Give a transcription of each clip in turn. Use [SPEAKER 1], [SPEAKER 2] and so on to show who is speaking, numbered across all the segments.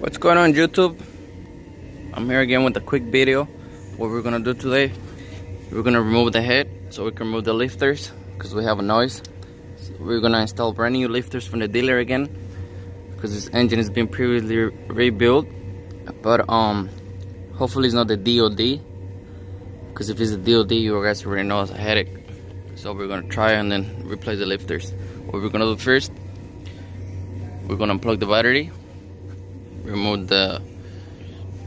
[SPEAKER 1] What's going on, YouTube? I'm here again with a quick video. What we're gonna do today, we're gonna remove the head so we can remove the lifters because we have a noise. So we're gonna install brand new lifters from the dealer again because this engine has been previously rebuilt, but hopefully it's not the DOD, because if it's the DOD, you guys already know it's a headache. So we're gonna try and then replace the lifters. What we're gonna do first, we're gonna unplug the battery, remove the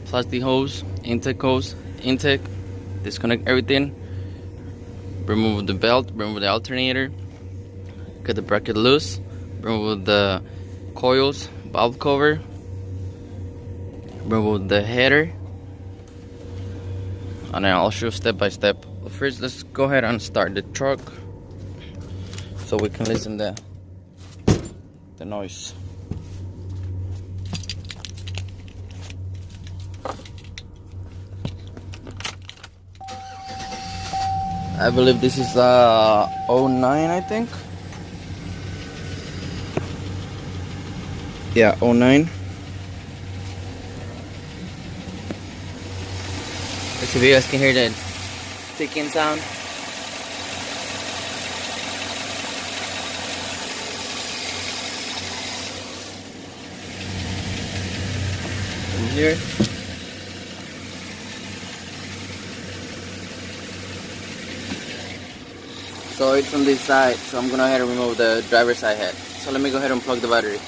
[SPEAKER 1] plastic hose, intake, disconnect everything, remove the belt, remove the alternator, get the bracket loose, remove the coils, valve cover, remove the header, and then I'll show step by step. But first, let's go ahead and start the truck so we can listen to the noise. I believe this is 09, I think. Yeah, 09. Let's see if you guys can hear that ticking sound. From here. So it's on this side, so I'm gonna go ahead and remove the driver's side head. So let me go ahead and plug the battery.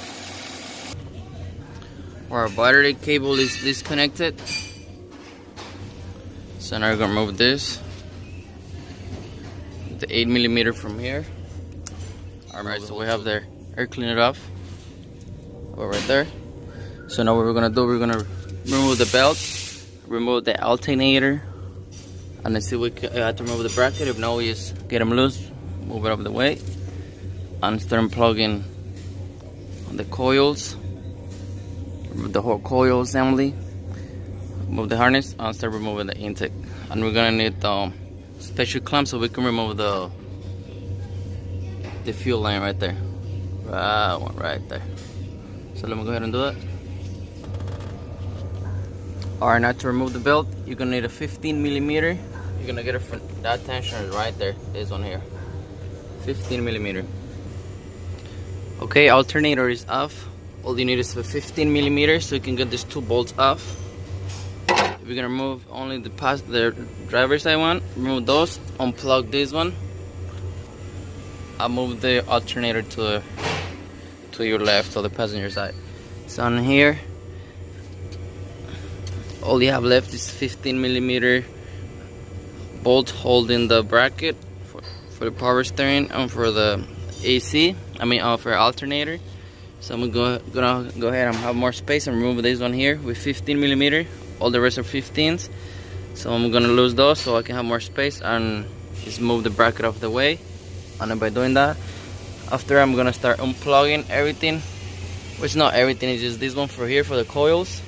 [SPEAKER 1] Our battery cable is disconnected. So now we're gonna remove this. The 8mm from here. Alright, so we have the air cleaner off. Right there. So now what we're gonna do, we're gonna remove the belt, remove the alternator, and then see if we have to remove the bracket. If not, we just get them loose, move it out of the way, and start unplugging the coils, remove the whole coil assembly, remove the harness, and start removing the intake. And we're gonna need special clamp so we can remove the fuel line right there. Right there. So let me go ahead and do that. Alright, now to remove the belt, you're gonna need a 15mm. You're gonna get it from that tensioner right there. This one here, 15mm. Okay, alternator is off. All you need is a 15mm, so you can get these two bolts off. We're gonna remove only the driver's side one. Remove those. Unplug this one. I'll move the alternator to your left, so the passenger side. So on here, all you have left is 15mm bolt holding the bracket for the power steering and for the AC. For alternator. So I'm gonna go ahead and have more space and remove this one here with 15mm. All the rest are 15s. So I'm gonna lose those so I can have more space and just move the bracket off the way. And then by doing that, after I'm gonna start unplugging everything. Which not everything, is just this one for here for the coils.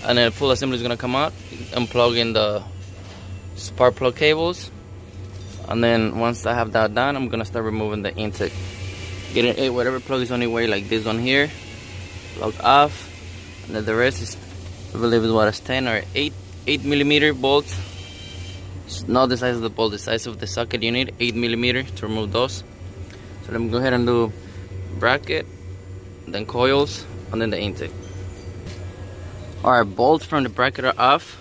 [SPEAKER 1] And then the full assembly is gonna come out, unplugging the spark plug cables. And then once I have that done, I'm gonna start removing the intake. Getting whatever plug is on your way, like this one here, plug off. And then the rest is, I believe is what, it's 10 or 8mm bolts. It's not the size of the bolt, the size of the socket you need, 8mm to remove those. So let me go ahead and do bracket, then coils, and then the intake. Alright, bolts from the bracket are off.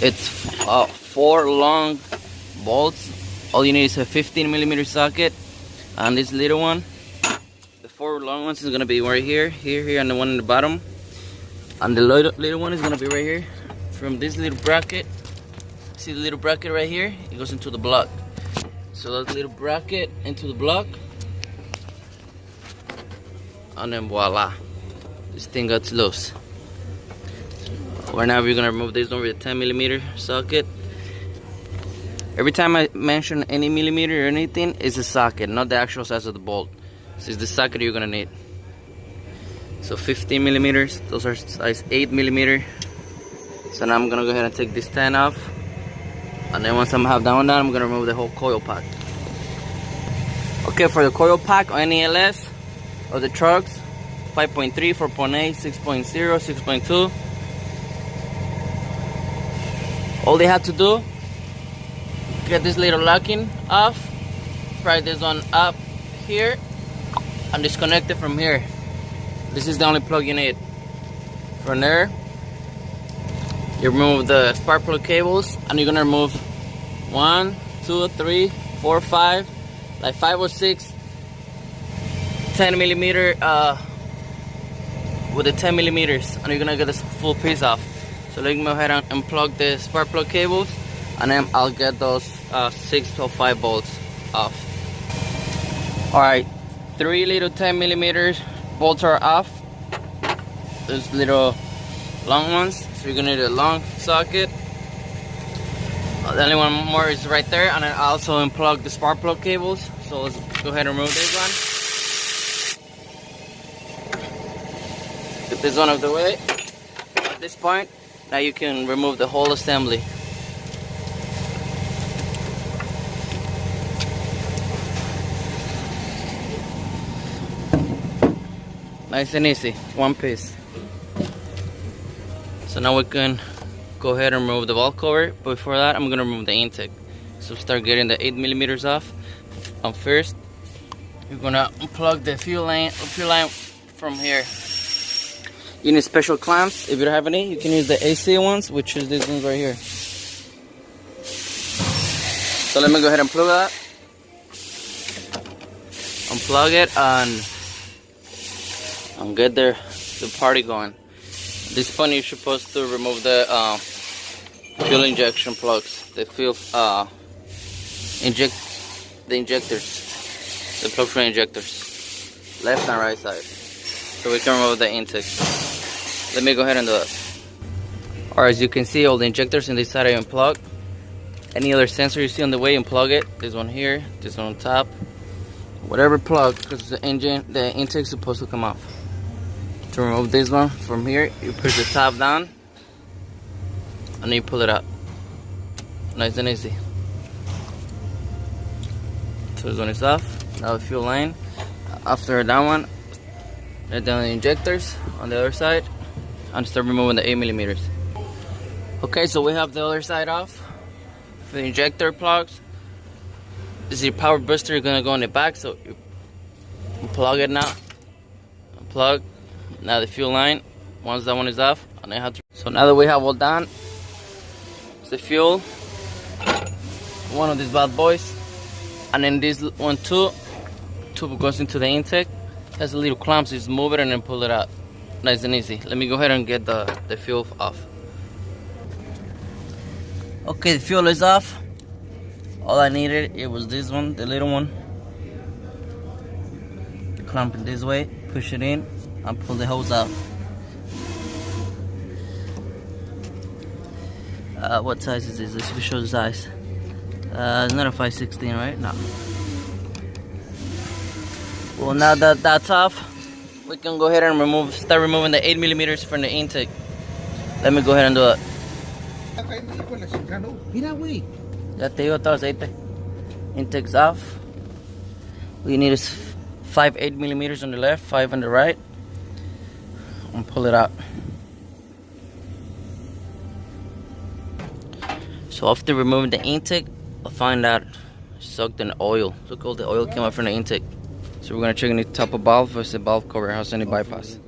[SPEAKER 1] It's 4 long bolts. All you need is a 15mm socket, and this little one, the 4 long ones is gonna be right here, here, and the one in the bottom. And the little one is gonna be right here. From this little bracket, see the little bracket right here? It goes into the block. So that little bracket into the block, and then voila, this thing got loose. Right now we're gonna remove this one with a 10mm socket. Every time I mention any millimeter or anything, it's a socket, not the actual size of the bolt. So it's the socket you're gonna need. So 15mm, those are size 8mm. So now I'm gonna go ahead and take this 10 off. And then once I have that one done, I'm gonna remove the whole coil pack. Okay, for the coil pack or any LS or the trucks, 5.3, 4.8, 6.0, 6.2. All they have to do, get this little locking off, pry this one up here, and disconnect it from here. This is the only plug you need. From there, you remove the spark plug cables, and you're gonna remove 1, 2, 3, 4, 5, like 5 or 6 10 millimeter with the 10 millimeters, and you're gonna get this full piece off. So let me go ahead and unplug the spark plug cables, and then I'll get those 6 to 5 bolts off. Alright, 3 little 10 millimeters bolts are off. Those little long ones. So you're gonna need a long socket. The only one more is right there, and then I also unplug the spark plug cables. So let's go ahead and remove this one. Get this one out of the way. At this point, now you can remove the whole assembly. Nice and easy, one piece. So now we can go ahead and remove the valve cover. But before that, I'm gonna remove the intake. So start getting the 8 millimeters off. First, you're gonna unplug the fuel line from here. You need special clamps. If you don't have any, you can use the AC ones, which is these ones right here. So let me go ahead and plug that. Unplug it and get the party going. At this point, you're supposed to remove the fuel injection plugs, the fuel injectors, the plug for injectors, left and right side. So we can remove the intake. Let me go ahead and do it. Alright, as you can see, all the injectors in this side are unplugged. Any other sensor you see on the way, unplug it. This one here, this one on top. Whatever plug, because the intake is supposed to come off. To remove this one from here, you push the top down and then you pull it up. Nice and easy. So this one is off. Now the fuel line. After that one, let down the injectors on the other side and start removing the 8 millimeters. Okay, so we have the other side off. For the injector plugs, this is your power booster. You're gonna go in the back, so you plug it now. Plug. Now the fuel line. Once that one is off, and I have to. So now that we have all done, it's the fuel. One of these bad boys, and then this one too. Tube goes into the intake. Has a little clamp, so just move it and then pull it out. Nice and easy. Let me go ahead and get the fuel off. Okay, the fuel is off. All I needed, it was this one, the little one. Clamp it this way, push it in, and pull the hose out. What size is this? Let's show the size. It's not a 5/16, right? No. Well, now that that's off, we can go ahead and start removing the 8 millimeters from the intake. Let me go ahead and do it. Ya te digo todo el aceite. Intake's off. We need is 5 8 millimeters on the left, 5 on the right, and pull it out. So after removing the intake, I'll find out sucked in oil. Look, all the oil came out from the intake. So we're gonna check in the top of valve versus the valve cover. How's any bypass?